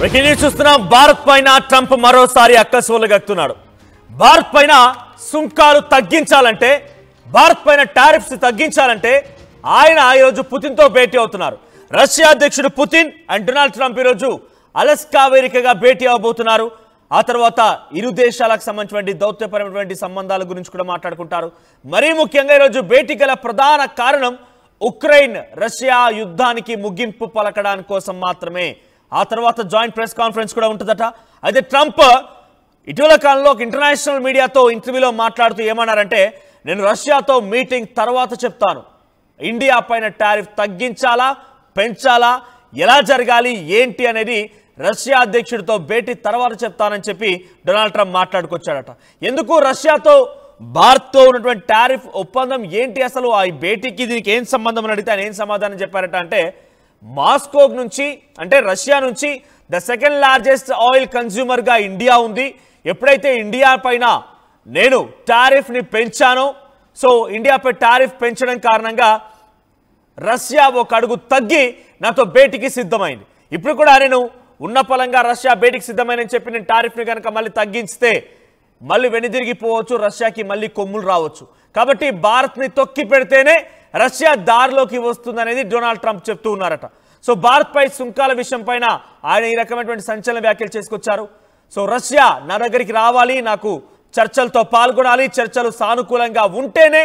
చూస్తున్నాం భారత్ పైన ట్రంప్ మరోసారి అక్కసులు గక్కుతున్నాడు. భారత్ పైన సుంకాలు తగ్గించాలంటే, భారత్ పైన టారిఫ్స్ తగ్గించాలంటే ఆయన ఈరోజు పుతిన్తో భేటీ అవుతున్నారు. రష్యా అధ్యక్షుడు పుతిన్ అండ్ డొనాల్డ్ ట్రంప్ ఈరోజు అలస్కా వేదికగా భేటీ అవబోతున్నారు. ఆ తర్వాత ఇరు దేశాలకు సంబంధించిన దౌత్యపరమైనటువంటి సంబంధాల గురించి కూడా మాట్లాడుకుంటారు. మరీ ముఖ్యంగా ఈరోజు భేటీ గల ప్రధాన కారణం ఉక్రెయిన్ రష్యా యుద్ధానికి ముగింపు పలకడానికి కోసం మాత్రమే. ఆ తర్వాత జాయింట్ ప్రెస్ కాన్ఫరెన్స్ కూడా ఉంటుందట. అయితే ట్రంప్ ఇటీవల కాలంలో ఒక ఇంటర్నేషనల్ మీడియాతో ఇంటర్వ్యూలో మాట్లాడుతూ ఏమన్నారంటే, నేను రష్యాతో మీటింగ్ తర్వాత చెప్తాను, ఇండియా పైన టారిఫ్ తగ్గించాలా పెంచాలా, ఎలా జరగాలి ఏంటి అనేది రష్యా అధ్యక్షుడితో భేటీ తర్వాత చెప్తానని చెప్పి డొనాల్డ్ ట్రంప్ మాట్లాడుకొచ్చాడట. ఎందుకు రష్యాతో భారత్తో ఉన్నటువంటి టారిఫ్ ఒప్పందం ఏంటి, అసలు ఆ భేటీకి దీనికి ఏం సంబంధం అని అడిగితే ఆయన ఏం సమాధానం చెప్పారట అంటే, మాస్కో నుంచి అంటే రష్యా నుంచి ద సెకండ్ లార్జెస్ట్ ఆయిల్ కన్స్యూమర్గా ఇండియా ఉంది. ఎప్పుడైతే ఇండియా పైన నేను టారిఫ్ని పెంచానో, సో ఇండియాపై టారిఫ్ పెంచడం కారణంగా రష్యా ఒక అడుగు తగ్గి నాతో భేటీకి సిద్ధమైంది. ఇప్పుడు కూడా నేను ఉన్న పలంగా రష్యా భేటీకి సిద్ధమైనని చెప్పి నేను టారిఫ్ని కనుక మళ్ళీ తగ్గిస్తే మళ్ళీ వెనుదిరిగిపోవచ్చు, రష్యాకి మళ్ళీ కొమ్ములు రావచ్చు. కాబట్టి భారత్ని తొక్కి పెడితేనే రష్యా దారిలోకి వస్తుందనేది డొనాల్డ్ ట్రంప్ చెప్తూ ఉన్నారట. సో భారత్ పై సుంకాల విషయం పైన ఆయన ఈ రకమైనటువంటి సంచలన వ్యాఖ్యలు చేసుకొచ్చారు. సో రష్యా నా దగ్గరికి రావాలి, నాకు చర్చలతో పాల్గొనాలి, చర్చలు సానుకూలంగా ఉంటేనే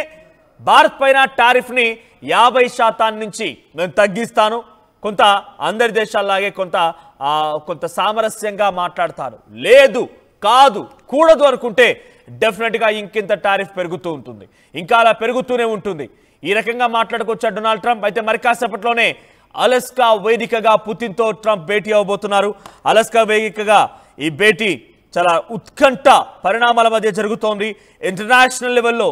భారత్ పైన టారిఫ్ని 50% నుంచి నేను తగ్గిస్తాను, కొంత అందరి దేశాల్లాగే కొంత సామరస్యంగా మాట్లాడతాను, లేదు కాదు కూడదు అనుకుంటే డెఫినెట్గా ఇంకింత టారిఫ్ పెరుగుతూ ఉంటుంది, ఇంకా అలా పెరుగుతూనే ఉంటుంది. ఈ రకంగా మాట్లాడుకొచ్చారు డొనాల్డ్ ట్రంప్. అయితే మరి కాసేపట్లోనే అలస్కా వేదికగా పుతిన్తో ట్రంప్ భేటీ అవబోతున్నారు. అలస్కా వేదికగా ఈ భేటీ చాలా ఉత్కంఠ పరిణామాల మధ్య జరుగుతోంది. ఇంటర్నేషనల్ లెవెల్లో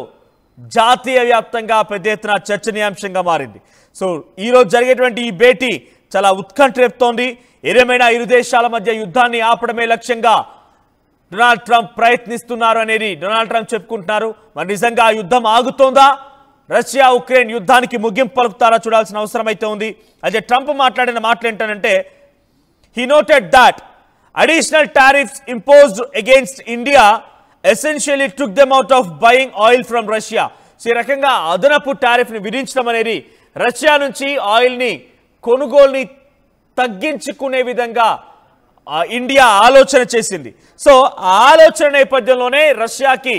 జాతీయ వ్యాప్తంగా పెద్ద ఎత్తున చర్చనీయాంశంగా మారింది. సో ఈరోజు జరిగేటువంటి ఈ భేటీ చాలా ఉత్కంఠ రేపుతోంది. ఏదేమైనా ఇరు దేశాల మధ్య యుద్ధాన్ని ఆపడమే లక్ష్యంగా డొనాల్డ్ ట్రంప్ ప్రయత్నిస్తున్నారు అనేది డొనాల్డ్ ట్రంప్ చెప్పుకుంటున్నారు. మరి నిజంగా ఆ యుద్ధం ఆగుతోందా, రష్యా ఉక్రెయిన్ యుద్ధానికి ముగింపు పలుకుతారా చూడాల్సిన అవసరం అయితే ఉంది. అయితే ట్రంప్ మాట్లాడిన మాటలు ఏంటంటే, he noted that additional tariffs imposed against India essentially took them out of buying oil from Russia. So ఈ రకంగా అదనపు టారిఫ్ని విధించడం అనేది రష్యా నుంచి ఆయిల్ని కొనుగోలుని తగ్గించుకునే విధంగా ఇండియా ఆలోచన చేసింది. సో ఆ ఆలోచన నేపథ్యంలోనే రష్యాకి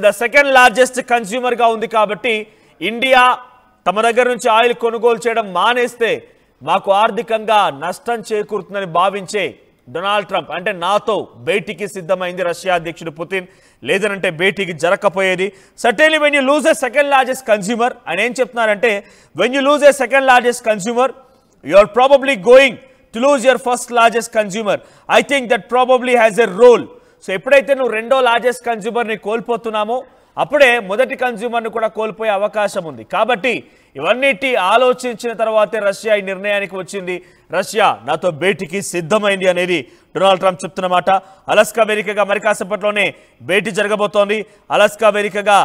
ద సెకండ్ లార్జెస్ట్ కన్స్యూమర్గా ఉంది కాబట్టి ఇండియా తమ దగ్గర నుంచి ఆయిల్ కొనుగోలు చేయడం మానేస్తే మాకు ఆర్థికంగా నష్టం చేకూరుతుందని భావించే డొనాల్డ్ ట్రంప్ అంటే నాతో భేటీకి సిద్ధమైంది రష్యా అధ్యక్షుడు పుతిన్, లేదనంటే భేటీకి జరగకపోయేది. Certainly when you lose a second largest consumer ఆయన ఏం చెప్తున్నారంటే, when you lose a second largest consumer you are probably going to lose your first largest consumer. I think that probably has a role. So ఎప్పుడైతే నువ్వు రెండో largest కన్స్యూమర్ని కోల్పోతున్నామో అప్పుడే మొదటి కన్స్యూమర్ని కూడా కోల్పోయే అవకాశం ఉంది. కాబట్టి ఇవన్నిటి ఆలోచించిన తర్వాతే రష్యా ఈ నిర్ణయానికి వచ్చింది, రష్యా నాతో భేటీకి సిద్ధమైంది అనేది డొనాల్డ్ ట్రంప్ చెప్తున్నమాట. అలస్కా వేదికగా మరి కాసేపట్లోనే భేటీ జరగబోతోంది. అలస్కా వేదికగా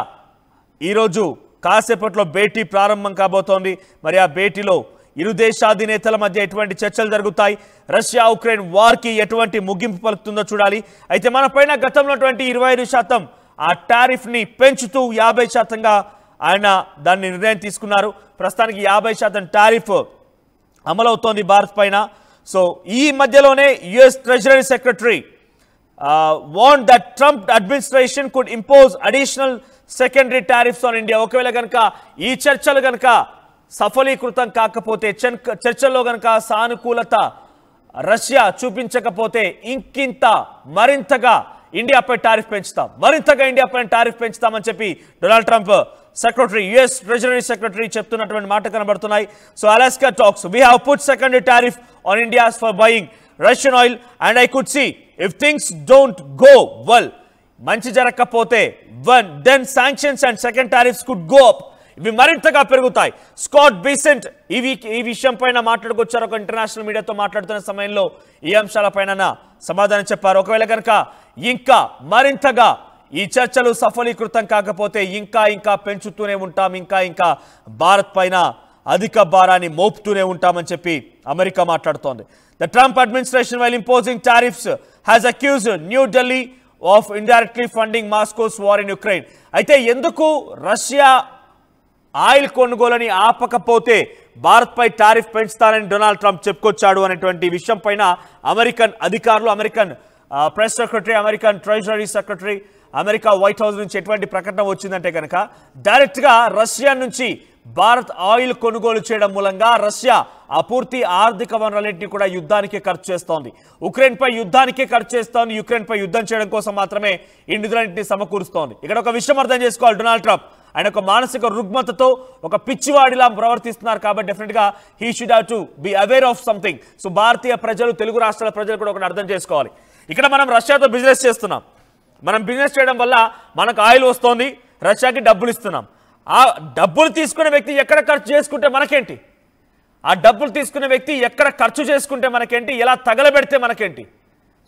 ఈరోజు కాసేపట్లో భేటీ ప్రారంభం కాబోతోంది. మరి ఆ భేటీలో ఇరు దేశాధినేతల మధ్య ఎటువంటి చర్చలు జరుగుతాయి, రష్యా ఉక్రెయిన్ వార్కి ఎటువంటి ముగింపు పలుకుతుందో చూడాలి. అయితే మన పైన గతంలో 25% ఆ టారిఫ్ని పెంచుతూ 50%గా ఆయన దాన్ని నిర్ణయం తీసుకున్నారు. ప్రస్తుతానికి 50% టారిఫ్ అమలవుతోంది భారత్ పైన. సో ఈ మధ్యలోనే US treasury secretary want that Trump administration could impose additional secondary tariffs on India. ఒకవేళ కనుక ఈ చర్చలు కనుక సఫలీకృతం కాకపోతే, చర్చల్లో కనుక సానుకూలత రష్యా చూపించకపోతే ఇంకింత మరింతగా ఇండియాపై టారిఫ్ పెంచుతాం, మరింతగా ఇండియాపై టారిఫ్ పెంచుతామని చెప్పి Donald Trump secretary US treasury secretary చెప్తున్నటువంటి మాట కనబడుతున్నాయి. So Alaska talks we have put secondary tariff on India's for buying Russian oil and I could see if things don't go well, మంచి జరగకపోతే then sanctions and second tariffs could go up, ఇవి మరింతగా పెరుగుతాయి. Scott Besant ఈ విషయం పైన మాట్లాడుకొచ్చారు. ఒక international మీడియాతో మాట్లాడుతున్న సమయంలో ఈ అంశాలపైన సమాధానం చెప్పారు. ఒకవేళ కనుక ఇంకా మరింతగా ఈ చర్చలు సఫలీకృతం కాకపోతే ఇంకా పెంచుతూనే ఉంటాం, ఇంకా భారత్ పైన అధిక భారాన్ని మోపుతూనే ఉంటామని చెప్పి అమెరికా మాట్లాడుతోంది. The Trump administration, while imposing tariffs, has accused New Delhi of indirectly funding Moscow's war in Ukraine. అయితే ఎందుకు రష్యా ఆయిల్ కొనుగోలని ఆపకపోతే భారత్పై టారిఫ్ పెంచుతానని డొనాల్డ్ ట్రంప్ చెప్పుకొచ్చాడు అనేటువంటి విషయం పైన అమెరికన్ అధికారులు, American press secretary, American treasury secretary, America white house నుంచి ఎటువంటి ప్రకటన వచ్చిందంటే కనుక డైరెక్ట్గా రష్యా నుంచి భారత్ ఆయిల్ కొనుగోలు చేయడం మూలంగా రష్యా ఆ పూర్తి ఆర్థిక వనరులన్నింటినీ కూడా యుద్ధానికే ఖర్చు చేస్తోంది. ఉక్రెయిన్పై యుద్ధానికే ఖర్చు చేస్తోంది. యుక్రెయిన్పై యుద్ధం చేయడం కోసం మాత్రమే ఈ నిధులన్నింటినీ సమకూరుస్తోంది. ఇక్కడ ఒక విషయం అర్థం చేసుకోవాలి, డొనాల్డ్ ట్రంప్ ఆయన ఒక మానసిక రుగ్మతతో ఒక పిచ్చివాడిలా ప్రవర్తిస్తున్నారు కాబట్టి డెఫినెట్గా he should have to be aware of something. So భారతీయ ప్రజలు, తెలుగు రాష్ట్రాల ప్రజలు కూడా ఒకటి అర్థం చేసుకోవాలి. ఇక్కడ మనం రష్యాతో బిజినెస్ చేస్తున్నాం. మనం బిజినెస్ చేయడం వల్ల మనకు ఆయిల్ వస్తోంది, రష్యాకి డబ్బులు ఇస్తున్నాం. ఆ డబ్బులు తీసుకునే వ్యక్తి ఎక్కడ ఖర్చు చేసుకుంటే మనకేంటి? ఆ డబ్బులు తీసుకునే వ్యక్తి ఎక్కడ ఖర్చు చేసుకుంటే మనకేంటి? ఎలా తగలబెడితే మనకేంటి?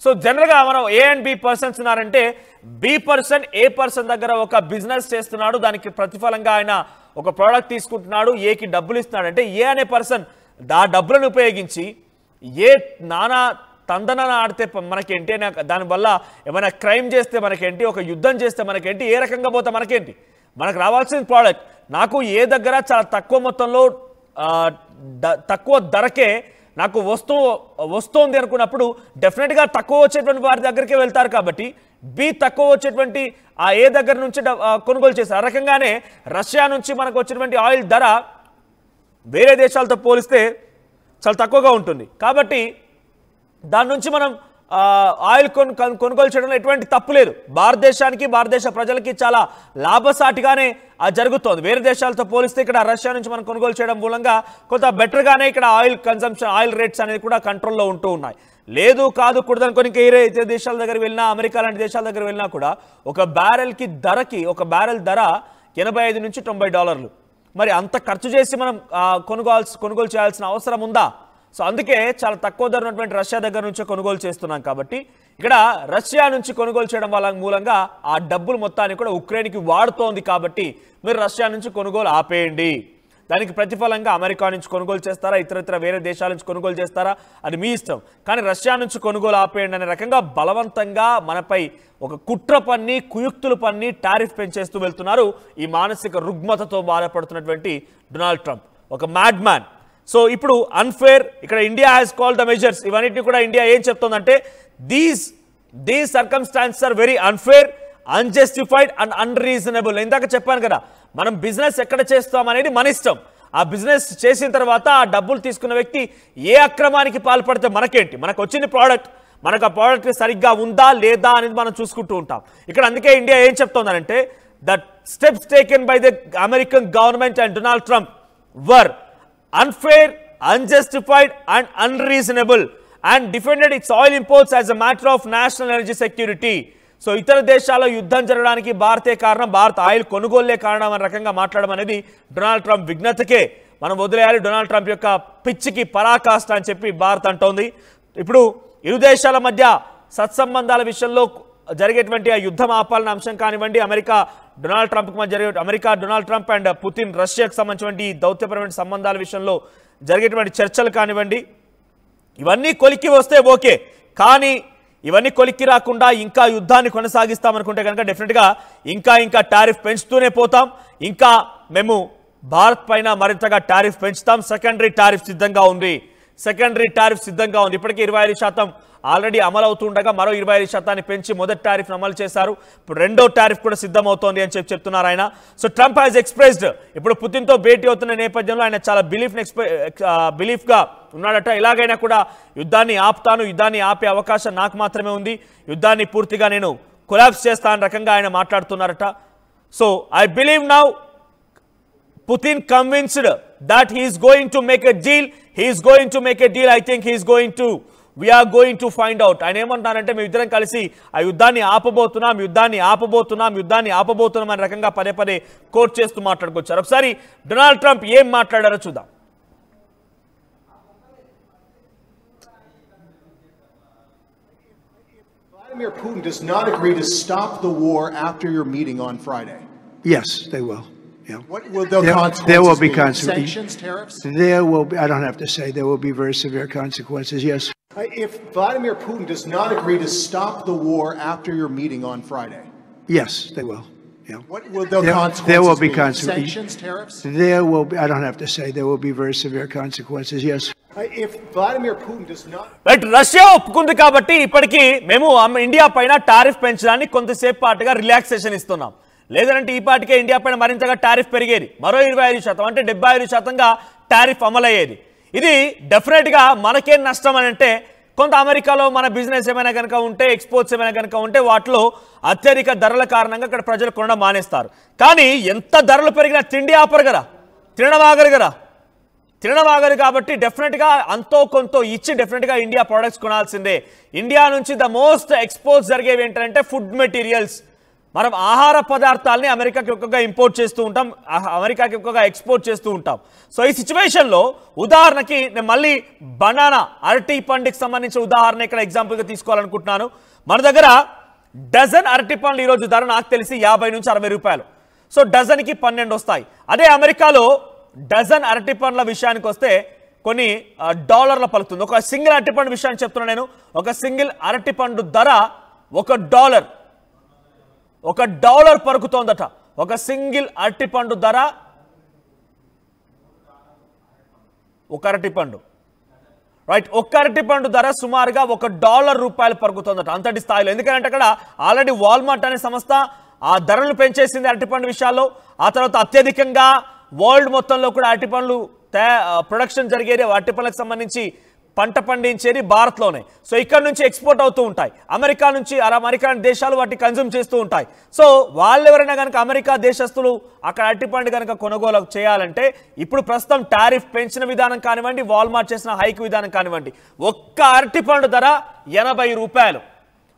సో జనరల్గా మనం ఏ అండ్ బి పర్సన్స్ ఉన్నారంటే, బి పర్సన్ ఏ పర్సన్ దగ్గర ఒక బిజినెస్ చేస్తున్నాడు, దానికి ప్రతిఫలంగా ఆయన ఒక ప్రోడక్ట్ తీసుకుంటున్నాడు, ఏకి డబ్బులు ఇస్తున్నాడు అంటే ఏ అనే పర్సన్ ఆ డబ్బులను ఉపయోగించి ఏ నానా తందన ఆడితే మనకేంటి, దానివల్ల ఏమైనా క్రైమ్ చేస్తే మనకేంటి, ఒక యుద్ధం చేస్తే మనకేంటి, ఏ రకంగా పోతే మనకేంటి? మనకు రావాల్సిన ప్రోడక్ట్ నాకు ఏ దగ్గర చాలా తక్కువ మొత్తంలో తక్కువ ధరకే నాకు వస్తోంది అనుకున్నప్పుడు డెఫినెట్గా తక్కువ వచ్చేటువంటి వారి దగ్గరికే వెళ్తారు. కాబట్టి బి తక్కువ వచ్చేటువంటి ఆ ఏ దగ్గర నుంచి కొనుగోలు చేస్తారు. ఆ రకంగానే రష్యా నుంచి మనకు వచ్చినటువంటి ఆయిల్ ధర వేరే దేశాలతో పోలిస్తే చాలా తక్కువగా ఉంటుంది. కాబట్టి దాని నుంచి మనం ఆయిల్ కొనుగోలు చేయడంలో ఎటువంటి తప్పు లేదు. భారతదేశానికి, భారతదేశ ప్రజలకి చాలా లాభసాటిగానే జరుగుతోంది. వేరే దేశాలతో పోలిస్తే ఇక్కడ రష్యా నుంచి మనం కొనుగోలు చేయడం మూలంగా కొంత బెటర్గానే ఇక్కడ ఆయిల్ కన్సంప్షన్, ఆయిల్ రేట్స్ అనేది కూడా కంట్రోల్లో ఉంటూ ఉన్నాయి. లేదు కాదు కూడదనుకొని ఏ దేశాల దగ్గర వెళ్ళినా, అమెరికా లాంటి దేశాల దగ్గర వెళ్ళినా కూడా ఒక బ్యారెల్ ధర $85 నుంచి $90. మరి అంత ఖర్చు చేసి మనం కొనుగోలు చేయాల్సిన అవసరం ఉందా? సో అందుకే చాలా తక్కువ ధర ఉన్నటువంటి రష్యా దగ్గర నుంచి కొనుగోలు చేస్తున్నాం. కాబట్టి ఇక్కడ రష్యా నుంచి కొనుగోలు చేయడం వల్ల మూలంగా ఆ డబ్బులు మొత్తాన్ని కూడా ఉక్రెయిన్కి వాడుతోంది. కాబట్టి మీరు రష్యా నుంచి కొనుగోలు ఆపేయండి. దానికి ప్రతిఫలంగా అమెరికా నుంచి కొనుగోలు చేస్తారా, ఇతరత్ర వేరే దేశాల నుంచి కొనుగోలు చేస్తారా, అది మీ ఇష్టం. కానీ రష్యా నుంచి కొనుగోలు ఆపేయండి అనే రకంగా బలవంతంగా మనపై ఒక కుట్ర పన్ని, కుయుక్తులు పన్ని టారిఫ్ పెంచేస్తూ వెళ్తున్నారు ఈ మానసిక రుగ్మతతో బాధపడుతున్నటువంటి డొనాల్డ్ ట్రంప్, ఒక మ్యాడ్ మ్యాన్. సో ఇప్పుడు అన్ఫేర్, ఇక్కడ India has called the measures. ఇవన్నిటిని కూడా ఇండియా ఏం చెప్తోందంటే these circumstances are very unfair, unjustified and unreasonable. ఇందాక చెప్పాను కదా, మనం బిజినెస్ ఎక్కడ చేస్తాం అనేది మన ఇష్టం. ఆ బిజినెస్ చేసిన తర్వాత ఆ డబ్బులు తీసుకున్న వ్యక్తి ఏ అక్రమానికి పాల్పడితే మనకేంటి? మనకు వచ్చిన ప్రోడక్ట్, మనకు ఆ ప్రోడక్ట్ సరిగ్గా ఉందా లేదా అనేది మనం చూసుకుంటూ ఉంటాం. ఇక్కడ అందుకే ఇండియా ఏం చెప్తోందంటే that steps taken by the American government and Donald Trump were unfair, unjustified and unreasonable and defended its oil imports as a matter of national energy security. So ఇతర దేశాల్లో యుద్ధం జరగడానికి భారతే కారణం, భారత్ ఆయిల్ కొనుగోలే కారణం అనే రకంగా మాట్లాడడం అనేది డొనాల్డ్ ట్రంప్ విఘ్నతకే మనం వదిలేయాలి. డొనాల్డ్ ట్రంప్ యొక్క పిచ్చికి పరాకాష్ట అని చెప్పి భారత్ అంటోంది. ఇప్పుడు ఇరు దేశాల మధ్య సత్సంబంధాల విషయంలో జరిగేటువంటి ఆ యుద్ధం ఆపాలన్న అంశం కానివ్వండి, America Donald Trump and Putin రష్యాకు సంబంధించినటువంటి దౌత్యపరమైన సంబంధాల విషయంలో జరిగేటువంటి చర్చలు కానివ్వండి, ఇవన్నీ కొలిక్కి వస్తే ఓకే. కానీ ఇవన్నీ కొలిక్కి రాకుండా ఇంకా యుద్ధాన్ని కొనసాగిస్తామనుకుంటే కనుక డెఫినెట్గా ఇంకా టారిఫ్ పెంచుతూనే పోతాం. ఇంకా మేము భారత్ పైన మరింతగా టారిఫ్ పెంచుతాం. సెకండరీ టారిఫ్ సిద్ధంగా ఉంది. ఇప్పటికే 25% ఆల్రెడీ అమలు అవుతుండగా మరో 25% పెంచి మొదటి టారిఫ్ అమలు చేశారు. ఇప్పుడు రెండో టారిఫ్ కూడా సిద్ధమవుతోంది అని చెప్తున్నారు ఆయన. సో ట్రంప్ హాజ్ ఎక్స్ప్రెస్డ్, ఇప్పుడు పుతిన్తో భేటీ అవుతున్న నేపథ్యంలో ఆయన చాలా బిలీఫ్గా ఉన్నాడట. ఇలాగైనా కూడా యుద్ధాన్ని ఆపే అవకాశం నాకు మాత్రమే ఉంది, యుద్ధాన్ని పూర్తిగా నేను కొలాప్స్ చేస్తాను రకంగా ఆయన మాట్లాడుతున్నారట. So I believe now Putin convinced that he is going to make a deal. I think we are going to find out. ఆయన ఏమంటారంటే మేము ఇద్దరం కలిసి ఆ యుద్ధాన్ని ఆపబోతున్నాం అనే రకంగా పదే కోట్ చేస్తూ మాట్లాడుకొచ్చారు. ఒకసారి డొనాల్డ్ ట్రంప్ ఏం మాట్లాడారో చూద్దాం. Vladimir Putin does not agree to stop the war after your meeting on Friday. Yes, they will. Yeah. What will the consequences there will be be? consequences. Sanctions, tariffs? There will be, I don't have to say, there will be very severe consequences, yes. If Vladimir Putin does not agree to stop the war after your meeting on Friday, Yes, they will. Yeah. what will the consequences There will be be? consequences. Sanctions, tariffs? There will be, I don't have to say, there will be very severe consequences, yes. If Vladimir Putin does not right, Russia ఒప్పుకుంది కాబట్టి ఇప్పటికీ మేము India పైన tariff పెంచడానికి కొంతసేపు పాటుగా relaxation ఇస్తున్నాం. లేదంటే ఈ పాటికే ఇండియా పైన మరింతగా టారిఫ్ పెరిగేది, మరో 25% అంటే 75%గా టారిఫ్ అమలయ్యేది. ఇది డెఫినెట్గా మనకేం నష్టం అని అంటే, కొంత అమెరికాలో మన బిజినెస్ ఏమైనా కనుక ఉంటే, ఎక్స్పోర్ట్స్ ఏమైనా కనుక ఉంటే వాటిలో అత్యధిక ధరల కారణంగా అక్కడ ప్రజలు కొనడం మానేస్తారు. కానీ ఎంత ధరలు పెరిగినా తిండి ఆపరు కదా, తినడం ఆగరు కదా, తినడం ఆగరు. కాబట్టి డెఫినెట్గా అంతో కొంత ఇచ్చి డెఫినెట్గా ఇండియా ప్రొడక్ట్స్ కొనాల్సిందే. ఇండియా నుంచి ద మోస్ట్ ఎక్స్పోర్ట్స్ జరిగేవి ఏంటంటే ఫుడ్ మెటీరియల్స్. మనం ఆహార పదార్థాలని అమెరికాకి ఎక్కువగా ఇంపోర్ట్ చేస్తూ ఉంటాం, అమెరికాకి ఎక్కువగా ఎక్స్పోర్ట్ చేస్తూ ఉంటాం. సో ఈ సిచ్యువేషన్లో ఉదాహరణకి నేను మళ్ళీ బనానా, అరటి పండుకి సంబంధించిన ఉదాహరణ ఇక్కడ ఎగ్జాంపుల్గా తీసుకోవాలనుకుంటున్నాను. మన దగ్గర డజన్ అరటి పండ్లు ఈరోజు ధర నాకు తెలిసి 50 నుంచి 60 రూపాయలు. సో డజన్కి 12 వస్తాయి. అదే అమెరికాలో డజన్ అరటి పండ్ల విషయానికి వస్తే కొన్ని డాలర్ల పలుకుతుంది. ఒక సింగిల్ అరటి పండు విషయాన్ని చెప్తున్నాను నేను. ఒక సింగిల్ అరటి పండు ధర $1 పలుకుతోందట. ఒక సింగిల్ అరటి పండు ధర, ఒక అరటి పండు రైట్, ఒక్క అరటి పండు ధర సుమారుగా $1 పలుకుతోందట. అంతటి స్థాయిలో. ఎందుకంటే అక్కడ ఆల్రెడీ వాల్మార్ట్ అనే సంస్థ ఆ ధరలు పెంచేసింది అరటిపండు విషయాల్లో. ఆ తర్వాత అత్యధికంగా వరల్డ్ మొత్తంలో కూడా అరటిపండ్లు ప్రొడక్షన్ జరిగేది, అరటిపండ్లకు సంబంధించి పంట పండించేది భారత్లోనే. సో ఇక్కడ నుంచి ఎక్స్పోర్ట్ అవుతూ ఉంటాయి, అమెరికా నుంచి అమెరికా దేశాలు వాటిని కన్జ్యూమ్ చేస్తూ ఉంటాయి. సో వాళ్ళు ఎవరైనా కనుక అమెరికా దేశస్తులు అక్కడ అరటిపండు కనుక కొనుగోలు చేయాలంటే ఇప్పుడు ప్రస్తుతం టారిఫ్ పెంచిన విధానం కానివ్వండి, వాల్మార్ట్ చేసిన హైక్ విధానం కానివ్వండి, ఒక్క అరటిపండు ధర 80 రూపాయలు.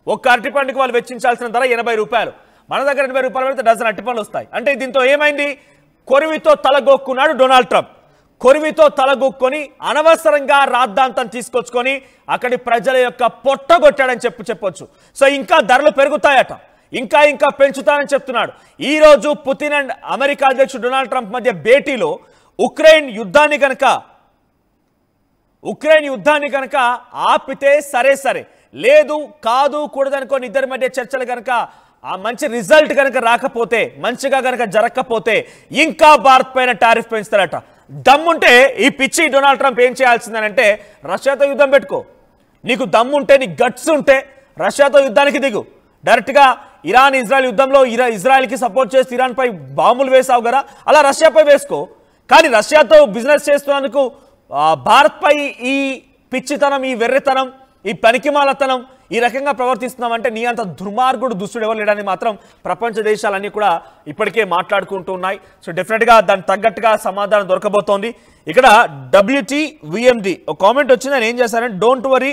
ఒక్క అరటిపండుకి వాళ్ళు వెచ్చించాల్సిన ధర 80 రూపాయలు. మన దగ్గర 80 రూపాయలు పెడితే డజన్ అరటిపండ్లు వస్తాయి. అంటే దీంతో ఏమైంది? కొరివితో తలగొక్కున్నాడు డొనాల్డ్ ట్రంప్. కొరివితో తలగొక్కొని అనవసరంగా రాద్ధాంతం తీసుకొచ్చుకొని అక్కడి ప్రజల యొక్క పొట్టగొట్టాడని చెప్పొచ్చు. సో ఇంకా ధరలు పెరుగుతాయట, ఇంకా పెంచుతానని చెప్తున్నాడు. ఈరోజు పుతిన్ అండ్ అమెరికా అధ్యక్షుడు డొనాల్డ్ ట్రంప్ మధ్య భేటీలో ఉక్రెయిన్ యుద్ధాన్ని కనుక ఆపితే సరే, లేదు కాదు కూడదనుకొని ఇద్దరి మధ్య చర్చలు కనుక ఆ మంచి రిజల్ట్ కనుక రాకపోతే, మంచిగా కనుక జరగకపోతే ఇంకా భారత్ పైన టారిఫ్ పెంచుతారట. దమ్ముంటే ఈ పిచ్చి డొనాల్డ్ ట్రంప్ ఏం చేయాల్సిందనంటే, రష్యాతో యుద్ధం పెట్టుకో. నీకు దమ్ముంటే, నీకు గట్స్ ఉంటే రష్యాతో యుద్ధానికి దిగు. డైరెక్ట్గా ఇరాన్ ఇజ్రాయెల్ యుద్ధంలో ఇజ్రాయెల్కి సపోర్ట్ చేసి ఇరాన్పై బాంబులు వేసావు కదా, అలా రష్యాపై వేసుకో. కానీ రష్యాతో బిజినెస్ చేస్తున్నందుకు భారత్పై ఈ పిచ్చితనం, ఈ వెర్రితనం, ఈ పనికిమాలతనం, ఈ రకంగా ప్రవర్తిస్తున్నామంటే నీ అంత దుర్మార్గుడు దుష్టుడు ఎవరు లేడని మాత్రం ప్రపంచ దేశాలన్నీ కూడా ఇప్పటికే మాట్లాడుకుంటూ ఉన్నాయి. సో డెఫినెట్గా దానికి తగ్గట్టుగా సమాధానం దొరకబోతోంది. ఇక్కడ WTVMD ఒక కామెంట్ వచ్చింది. ఆయన ఏం చేశారంటే, డోంట్ వరీ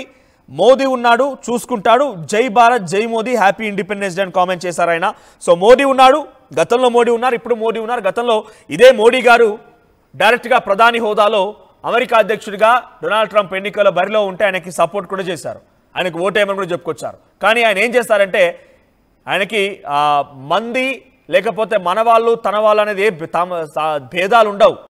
మోదీ ఉన్నాడు చూసుకుంటాడు, జై భారత్ జై మోదీ, హ్యాపీ ఇండిపెండెన్స్ డే అని కామెంట్ చేశారు ఆయన. సో మోదీ ఉన్నాడు, గతంలో మోదీ ఉన్నారు, ఇప్పుడు మోదీ ఉన్నారు. గతంలో ఇదే మోడీ గారు డైరెక్ట్గా ప్రధాని హోదాలో అమెరికా అధ్యక్షుడిగా డొనాల్డ్ ట్రంప్ ఎన్నికల బరిలో ఉంటే ఆయనకి సపోర్ట్ కూడా చేశారు, ఆయనకు ఓటేయమని కూడా చెప్పుకొచ్చారు. కానీ ఆయన ఏం చేస్తారంటే, ఆయనకి మంది లేకపోతే మన వాళ్ళు తన వాళ్ళు అనేది భేదాలు ఉండవు.